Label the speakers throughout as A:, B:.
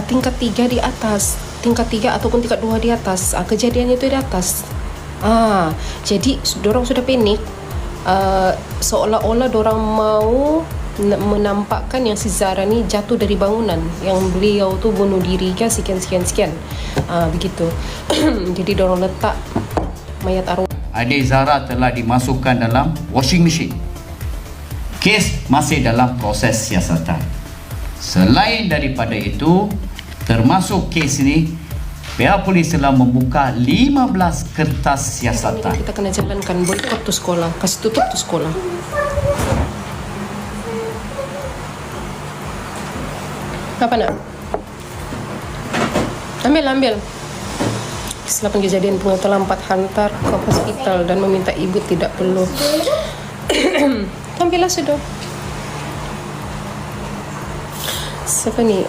A: tingkat 3 di atas, tingkat 3 ataupun tingkat 2 di atas. Kejadiannya itu di atas. Jadi dorang sudah panik, seolah-olah dorang mau menampakkan yang si Zara ni jatuh dari bangunan, yang beliau tu bunuh diri kan, sekian. Begitu. Jadi dorang letak mayat arwah.
B: Adik Zara telah dimasukkan dalam washing machine. Kes masih dalam proses siasatan. Selain daripada itu, termasuk kes ini, pihak polis telah membuka 15 kertas siasatan.
A: Kita kena jalankan boykot tu sekolah, kasih tutup tu sekolah. Apa nak? Ambil. Selepas kejadian pengetelan 4 hantar ke hospital dan meminta ibu tidak perlu. Ambillah sudah. Siapa ni?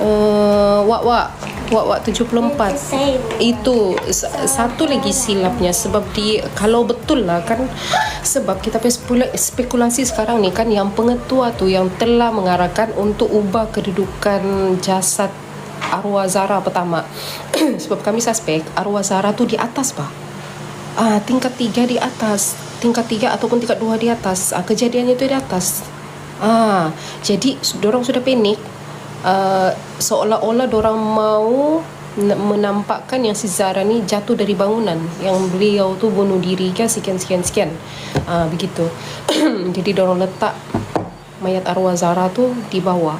A: Wak 74. Itu satu lagi silapnya, sebab kalau betul lah kan, sebab kita spekulasi sekarang ni kan, yang pengetua tu yang telah mengarahkan untuk ubah kedudukan jasad arwah Zara pertama. Sebab kami suspek arwah Zara tu di atas tingkat 3 di atas, tingkat 3 ataupun tingkat 2 di atas. Kejadiannya itu di atas. Jadi dorang sudah panik, seolah-olah dorang mau menampakkan yang si Zara ni jatuh dari bangunan, yang beliau tu bunuh diri kan, sekian. Begitu. Jadi dorang letak mayat arwah Zara tu di bawah,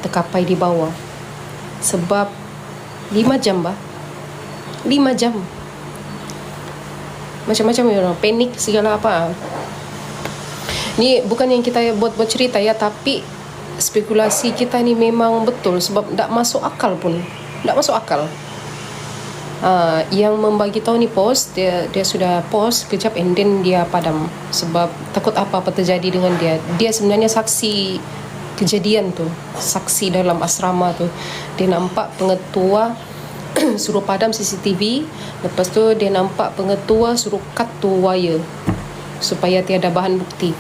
A: terkapai di bawah. Sebab 5 jam 5 jam macam-macam orang panik segala apa. Ni bukan yang kita buat cerita ya, tapi spekulasi kita ni memang betul, sebab tak masuk akal pun. Tak masuk akal. Yang membagi tahu ni post, dia sudah post kejap and then dia padam, sebab takut apa-apa terjadi dengan dia. Dia sebenarnya saksi kejadian tu, saksi dalam asrama tu. Dia nampak pengetua suruh padam CCTV, lepas tu dia nampak pengetua suruh cut tu wire supaya tiada bahan bukti.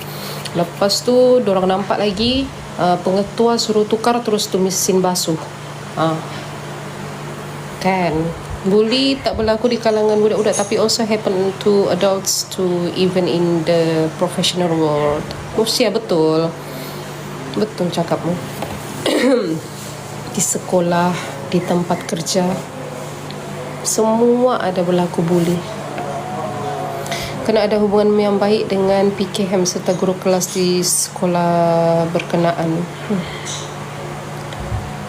A: Lepas tu dorang nampak lagi pengetua suruh tukar terus tu mesin basuh. Kan bully tak berlaku di kalangan budak-budak, tapi also happen to adults to even in the professional world. Mesti betul cakapmu. Di sekolah, di tempat kerja, semua ada berlaku bully. Kena ada hubungan yang baik dengan PKM serta guru kelas di sekolah berkenaan.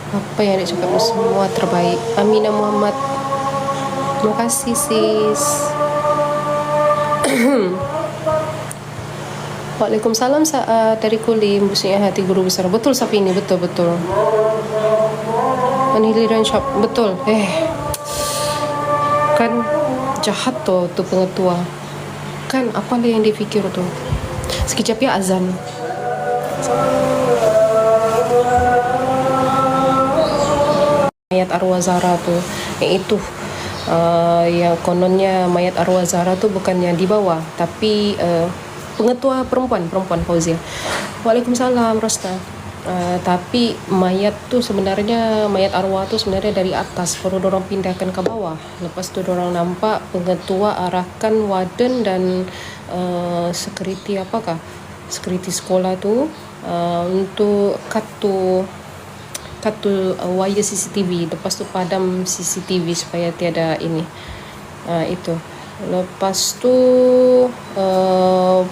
A: Apa yang dia cakap semua terbaik. Aminah Muhammad, terima kasih sis. Waalaikumsalam dari Kulim, busnya hati guru besar. Betul Safi ini, betul. Penghiliran shop, betul. Kan jahat tu pengetua. Kan apa yang dia fikir tu? Sekejap ya azan. Mayat arwah Zara tu, itu yang kononnya mayat arwah Zara tu bukan yang di bawah, tapi pengetua perempuan Fauzia. Waalaikumsalam Rosta. Tapi mayat tu sebenarnya, mayat arwah tu sebenarnya dari atas, baru dorang pindahkan ke bawah. Lepas tu dorang nampak pengetua arahkan warden dan security sekolah tu untuk cut tu wire CCTV. Lepas tu padam CCTV supaya tiada ini. Itu. Lepas tu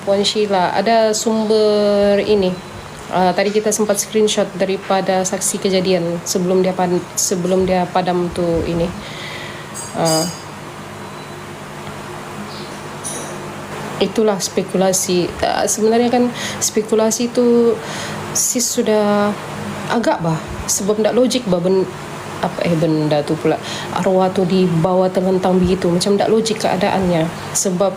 A: Puan Sheila, ada sumber ini. Tadi kita sempat screenshot daripada saksi kejadian sebelum dia padam tu ini. Itulah spekulasi. Sebenarnya kan spekulasi tu sis sudah agak sebab tak logik benda tu pula. Arwah tu di bawah terlentang begitu, macam tak logik keadaannya. Sebab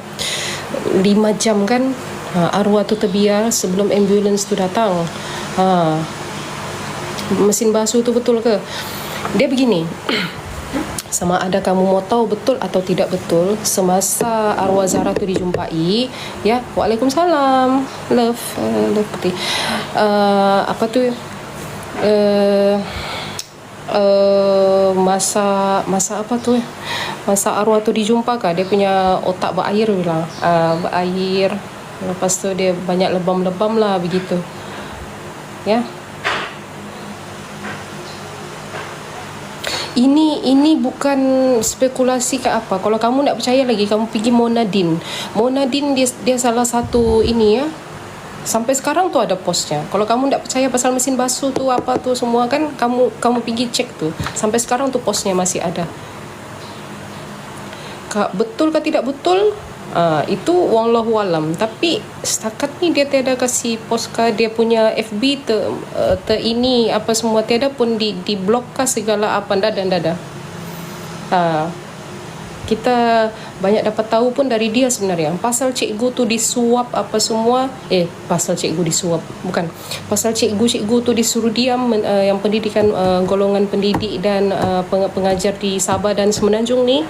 A: 5 jam kan arwah tu terbiar sebelum ambulans tu datang. Mesin basuh tu betul ke? Dia begini. Sama ada kamu mau tahu betul atau tidak betul, semasa arwah Zara tu dijumpai, ya. Waalaikumsalam. Love putih. masa apa tu masa arwah tu dijumpa kah, dia punya otak berair lah, berair, lepas tu dia banyak lebam-lebam lah begitu ya. Ini bukan spekulasi ke apa. Kalau kamu nak percaya lagi, kamu pergi Monadin. Monadin dia salah satu ini ya. Sampai sekarang tu ada postnya. Kalau kamu tak percaya pasal mesin basuh tu apa tu semua kan, kamu pergi cek tu. Sampai sekarang tu postnya masih ada. Betul ke tidak betul? Itu wallahu alam. Tapi setakat ni dia tiada kasih post ke dia punya FB ini apa semua, tiada pun di blok ke segala apa dan dada. Kita banyak dapat tahu pun dari dia sebenarnya. Pasal cikgu tu disuap apa semua, pasal cikgu disuap, bukan. Pasal cikgu tu disuruh diam, yang pendidikan golongan pendidik dan pengajar di Sabah dan Semenanjung ni.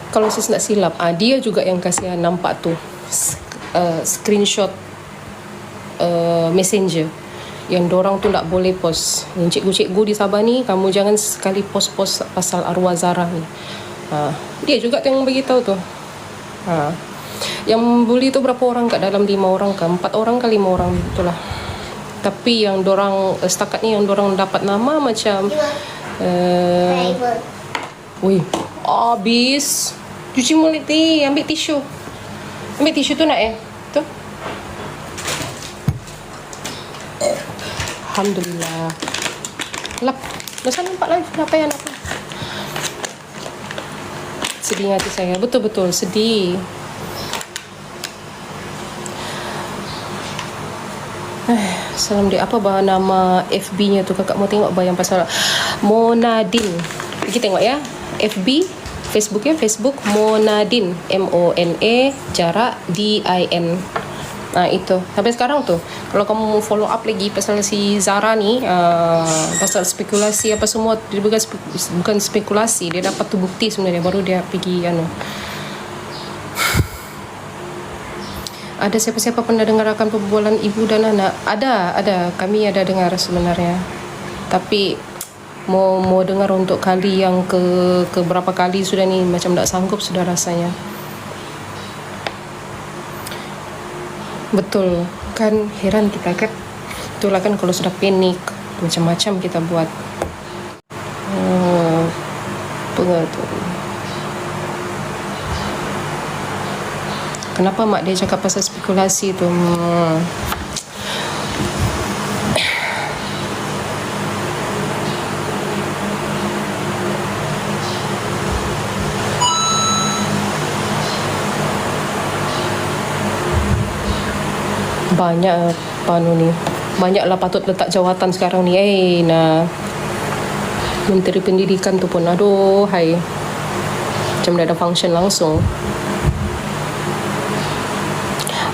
A: Kalau saya tak silap, dia juga yang kasih nampak tu screenshot messenger yang dorang tu tak boleh post. Yang cikgu-cikgu di Sabah ni, kamu jangan sekali post-post pasal arwah Zara ni. Dia juga yang beritahu tu. Yang bully tu berapa orang kat dalam? 5 orang ke 4 orang ke 5 orang itulah. Tapi yang dorang setakat ni yang dorang dapat nama macam habis cuci mulut ni, ambil tisu tu nak tu. Alhamdulillah. Lap. Masa nampak live apa yang apa? Sedih hati saya. Betul-betul sedih. Salam dia. Apa bah nama FB-nya tu? Kakak mau tengok bah yang pasal Monadin. Pergi tengok ya. FB, Facebook ya. Facebook Monadin. MONA jarak DIN. Itu. Sampai sekarang tu, kalau kamu follow up lagi pasal si Zara ni, pasal spekulasi apa semua, dia bukan spekulasi, dia dapat tu bukti sebenarnya, baru dia pergi Ada siapa-siapa pernah dengar akan perbualan ibu dan anak? Ada. Kami ada dengar sebenarnya. Tapi mau dengar untuk kali yang ke berapa kali sudah ni, macam tak sanggup sudah rasanya. Betul kan, heran kita kan. Itulah kan kalau sudah panik, macam-macam kita buat. Kenapa mak dia cakap pasal spekulasi tu? Banyak ni. Banyaklah patut letak jawatan sekarang ni. Menteri Pendidikan tu pun macam dah ada function langsung.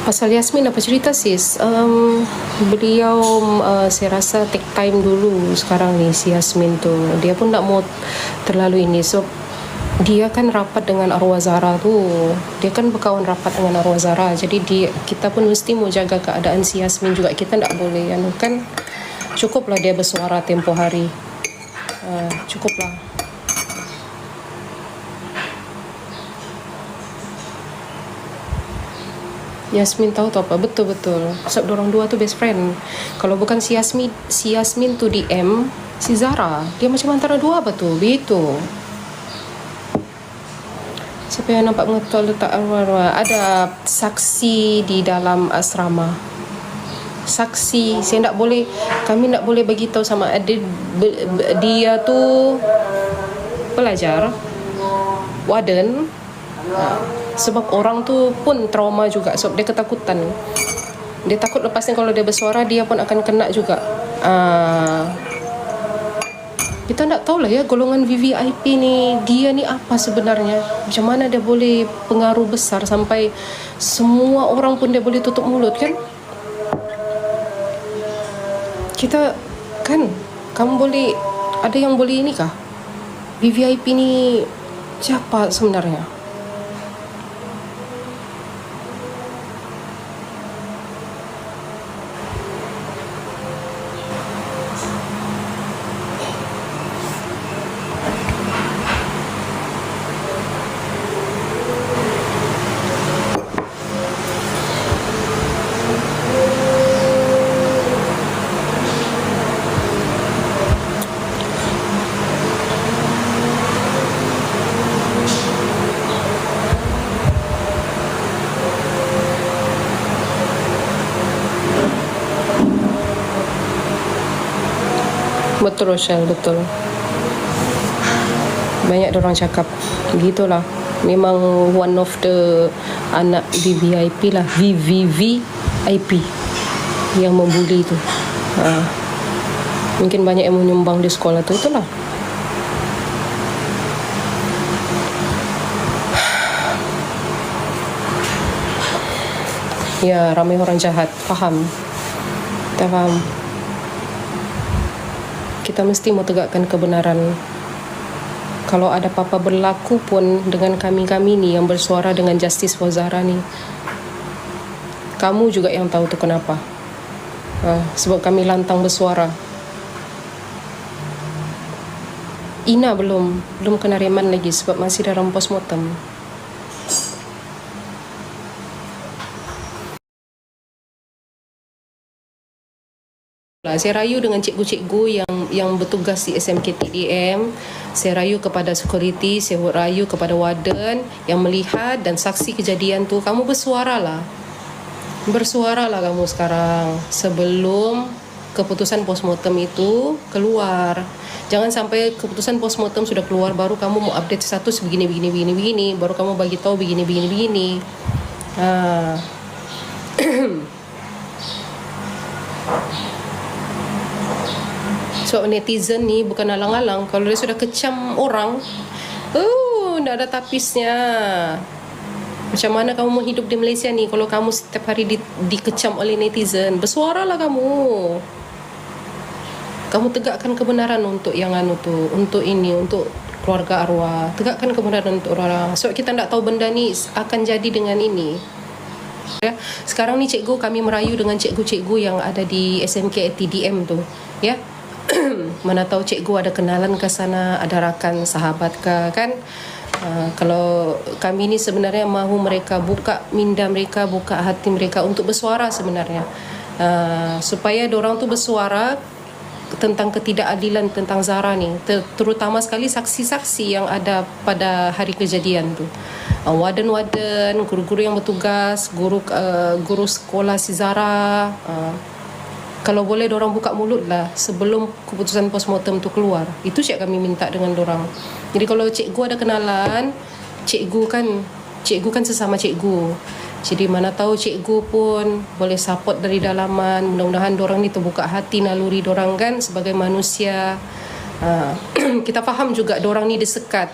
A: Pasal Yasmin apa cerita sis? Beliau saya rasa take time dulu sekarang ni si Yasmin tu. Dia pun tak mau terlalu ini. So dia kan rapat dengan arwah Zara tu. Dia kan berkawan rapat dengan arwah Zara. Jadi kita pun mesti mau jaga keadaan si Yasmin juga. Kita tak boleh kan. Cukuplah dia bersuara tempoh hari. Cukuplah. Yasmin tahu tu apa? Betul-betul. Sebab dorang dua tu best friend. Kalau bukan si Yasmin tu DM si Zara, dia macam antara dua apa tu? Begitu. Siapa yang nampak mengetol letak arwah-arwah? Ada saksi di dalam asrama. Saksi, kami nak boleh bagi tahu sama dia tu pelajar, warden. Sebab orang tu pun trauma juga, sebab dia ketakutan. Dia takut lepas ni kalau dia bersuara, dia pun akan kena juga. Kita tak tahulah ya, golongan VVIP ni, dia ni apa sebenarnya. Macam mana dia boleh pengaruh besar sampai semua orang pun dia boleh tutup mulut kan. Kita kan, kamu boleh, ada yang boleh ini kah? VVIP ni siapa sebenarnya? Betul Rochelle, betul. Banyak orang cakap begitulah. Memang one of the anak VVIP lah, VVVIP yang membuli tu. Mungkin banyak yang menyumbang di sekolah tu, itulah. Ya, ramai orang jahat, faham. Kita faham. Kita mesti mau tegakkan kebenaran. Kalau ada apa-apa berlaku pun dengan kami-kami ni yang bersuara dengan Justice for Zahra ni, kamu juga yang tahu tu kenapa. Sebab kami lantang bersuara. Ina belum kena reman lagi sebab masih dalam postmortem. Saya rayu dengan cikgu-cikgu yang bertugas di SMK TDM. Saya rayu kepada security, saya rayu kepada warden yang melihat dan saksi kejadian tu. Kamu bersuaralah. Bersuaralah kamu sekarang sebelum keputusan postmortem itu keluar. Jangan sampai keputusan postmortem sudah keluar baru kamu mau update status begini, baru kamu bagi tahu begini. So netizen ni bukan alang-alang. Kalau dia sudah kecam orang, dah ada tapisnya. Macam mana kamu mau hidup di Malaysia ni kalau kamu setiap hari dikecam oleh netizen? Bersuaralah kamu. Kamu tegakkan kebenaran untuk yang tu, untuk ini, untuk keluarga arwah. Tegakkan kebenaran untuk orang. So kita tak tahu benda ni akan jadi dengan ini. Ya, sekarang ni cikgu, kami merayu dengan cikgu-cikgu yang ada di SMK TDM tu, ya. Mana tahu cikgu ada kenalan ke sana, ada rakan sahabat ke, kan. Kalau kami ni sebenarnya mahu mereka buka minda mereka, buka hati mereka untuk bersuara sebenarnya, supaya dorang tu bersuara tentang ketidakadilan tentang Zahra ni, terutama sekali saksi-saksi yang ada pada hari kejadian tu. Warden-warden, guru-guru yang bertugas, guru sekolah si Zahra. Kalau boleh dorang buka mulut lah sebelum keputusan postmortem tu keluar. Itu cik kami minta dengan dorang. Jadi kalau cikgu ada kenalan, cikgu kan sesama cikgu. Jadi mana tahu cikgu pun boleh support dari dalaman. Mudah-mudahan dorang ni terbuka hati naluri dorang kan sebagai manusia. Kita faham juga dorang ni disekat.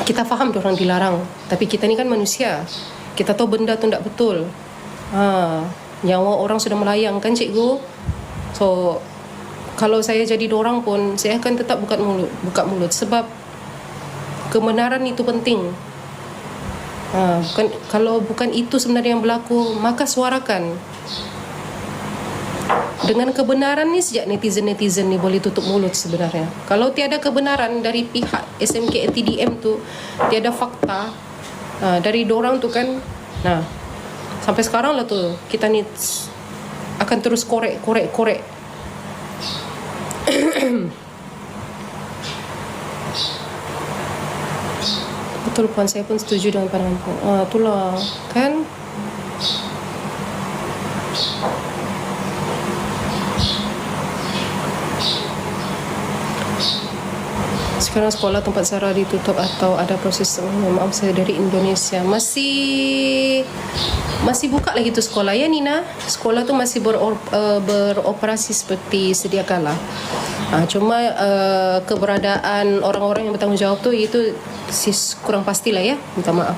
A: Kita faham dorang dilarang. Tapi kita ni kan manusia. Kita tahu benda tu tak betul. Nyawa orang sudah melayang kan cikgu. So kalau saya jadi dorang pun saya akan tetap buka mulut sebab kebenaran itu penting. Kalau bukan itu sebenarnya yang berlaku, maka suarakan. Dengan kebenaran ni sejak netizen ni boleh tutup mulut sebenarnya. Kalau tiada kebenaran dari pihak SMK TDM tu, tiada fakta dari dorang tu kan, sampai sekarang lah tu kita ni akan terus korek. Betul puan, saya pun setuju dengan pandangan puan. Itulah kan. Sekarang sekolah tempat Zahra ditutup atau ada proses? Maaf, saya dari Indonesia. Masih buka lagi tu sekolah ya Nina. Sekolah tu masih beroperasi seperti sedia kala. Cuma keberadaan orang-orang yang bertanggungjawab tu itu kurang pastilah ya. Minta maaf.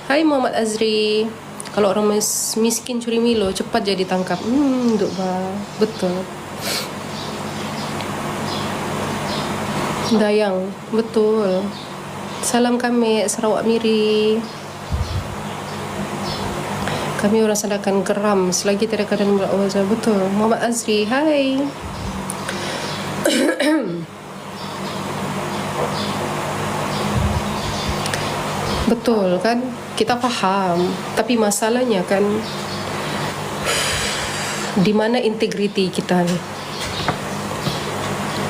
A: Hai Muhammad Azri. Kalau orang miskin curi Milo cepat jadi tangkap. Betul. Dayang, betul. Salam kami Sarawak Miri. Kami orang Sandakan geram selagi tiada keadaan berawal. Betul. Muhammad Azri, hai. Betul kan? Kita faham. Tapi masalahnya kan, di mana integriti kita ni?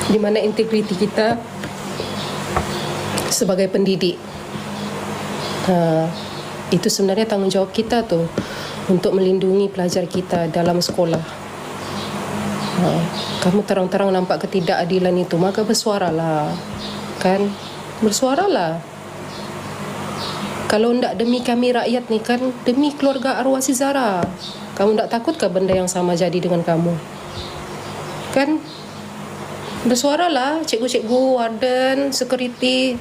A: Di mana integriti kita sebagai pendidik? Itu sebenarnya tanggungjawab kita tu untuk melindungi pelajar kita dalam sekolah. Kamu terang-terang nampak ketidakadilan itu, maka bersuaralah. Kan? Bersuaralah. Kalau ndak demi kami rakyat ni kan, demi keluarga arwah si Zara. Kamu ndak takutkah benda yang sama jadi dengan kamu? Kan? Bersuaralah, cikgu-cikgu, warden, security.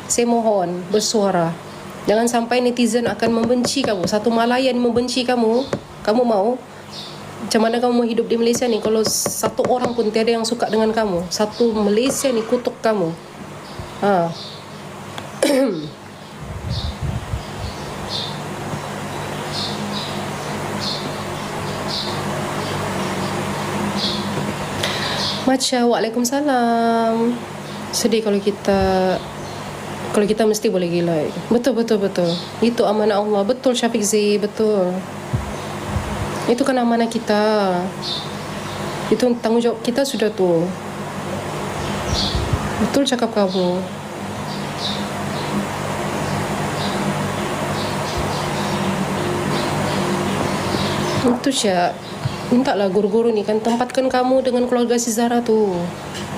A: Saya mohon, bersuara. Jangan sampai netizen akan membenci kamu. Satu Malayan membenci kamu. Kamu mau? Macam mana kamu mau hidup di Malaysia ni kalau satu orang pun tiada yang suka dengan kamu? Satu Malaysia ni kutuk kamu. Waalaikumsalam. Sedih kalau kita mesti boleh gila. Betul. Itu amanah Allah. Betul Syafiq Zee, betul. Itu kan amanah kita. Itu tanggungjawab kita sudah tu. Betul cakap kamu. Itu Syak. Mintalah guru-guru ni kan tempatkan kamu dengan keluarga si Zara tu.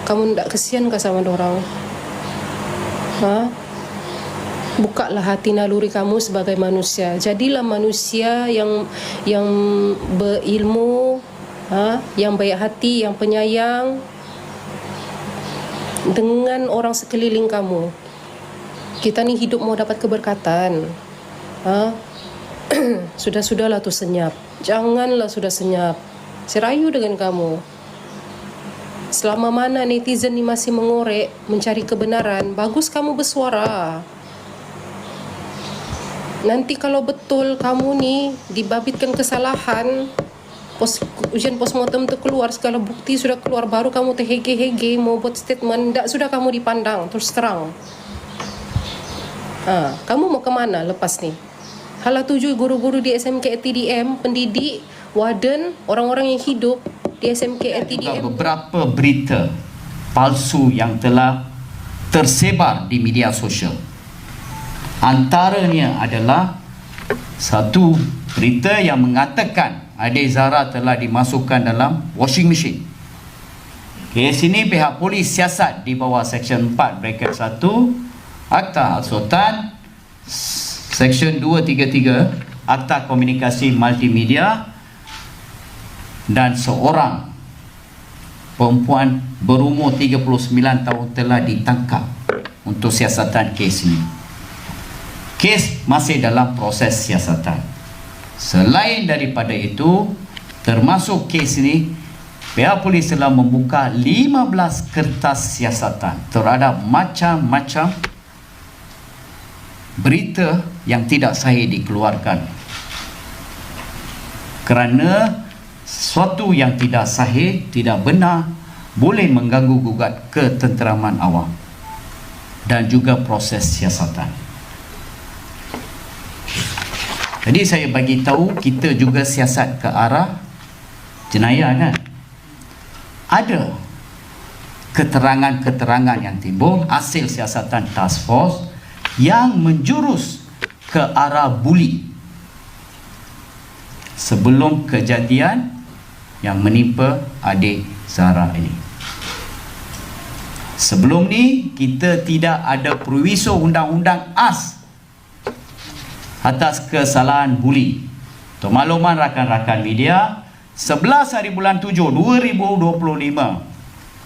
A: Kamu tak kesian kah sama dorang? Bukalah hati naluri kamu sebagai manusia. Jadilah manusia yang berilmu, yang baik hati, yang penyayang dengan orang sekeliling kamu. Kita ni hidup mau dapat keberkatan. Sudahlah tu senyap. Janganlah sudah senyap. Saya rayu dengan kamu. Selama mana netizen ni masih mengorek, mencari kebenaran, bagus kamu bersuara. Nanti kalau betul kamu ni dibabitkan kesalahan, ujian postmortem tu keluar, segala bukti sudah keluar, baru kamu terhege-hege mau buat statement, tak sudah kamu dipandang, terus terang. Kamu mau kemana lepas ni? Hala tuju guru-guru di SMK ATDM, pendidik, warden, orang-orang yang hidup di SMK ATDM.
B: Beberapa berita palsu yang telah tersebar di media sosial. Antaranya adalah satu berita yang mengatakan adik Zara telah dimasukkan dalam washing machine. Kes ini pihak polis siasat di bawah Seksyen 4(1) Akta Al-Sultan, Seksyen 233 Akta Komunikasi Multimedia, dan seorang perempuan berumur 39 tahun telah ditangkap untuk siasatan kes ini. Kes masih dalam proses siasatan. Selain daripada itu, termasuk kes ini, pihak polis telah membuka 15 kertas siasatan terhadap macam-macam berita yang tidak sahih dikeluarkan, kerana sesuatu yang tidak sahih, tidak benar, boleh mengganggu gugat ketenteraman awam dan juga proses siasatan. Jadi saya bagi tahu, kita juga siasat ke arah jenayah kan. Ada keterangan-keterangan yang timbul hasil siasatan task force yang menjurus ke arah buli sebelum kejadian yang menimpa adik Zara ini. Sebelum ni kita tidak ada perwiso undang-undang AS atas kesalahan buli. Untuk makluman rakan-rakan media, 11 hari bulan 7 2025,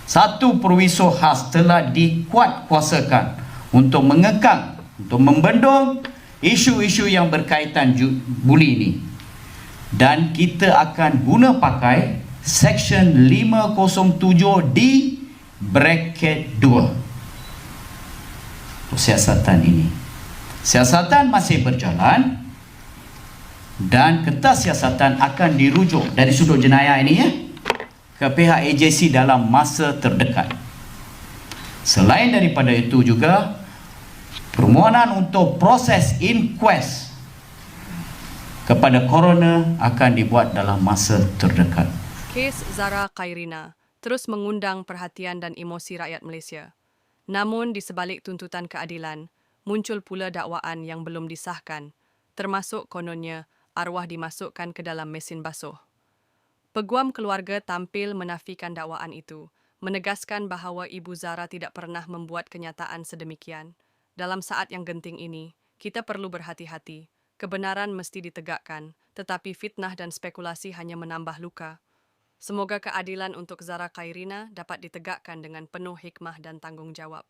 B: satu perwiso khas telah dikuatkuasakan untuk mengekang, untuk membendung isu-isu yang berkaitan buli ini. Dan kita akan guna pakai Seksyen 507D(2) siasatan ini. Siasatan masih berjalan dan kertas siasatan akan dirujuk dari sudut jenayah ini ke pihak AJC dalam masa terdekat. Selain daripada itu juga, permohonan untuk proses inquest kepada coroner akan dibuat dalam masa terdekat.
C: Kes Zara Khairina terus mengundang perhatian dan emosi rakyat Malaysia. Namun di sebalik tuntutan keadilan, muncul pula dakwaan yang belum disahkan, termasuk kononnya arwah dimasukkan ke dalam mesin basuh. Peguam keluarga tampil menafikan dakwaan itu, menegaskan bahawa Ibu Zara tidak pernah membuat kenyataan sedemikian. Dalam saat yang genting ini, kita perlu berhati-hati. Kebenaran mesti ditegakkan, tetapi fitnah dan spekulasi hanya menambah luka. Semoga keadilan untuk Zara Khairina dapat ditegakkan dengan penuh hikmah dan tanggungjawab.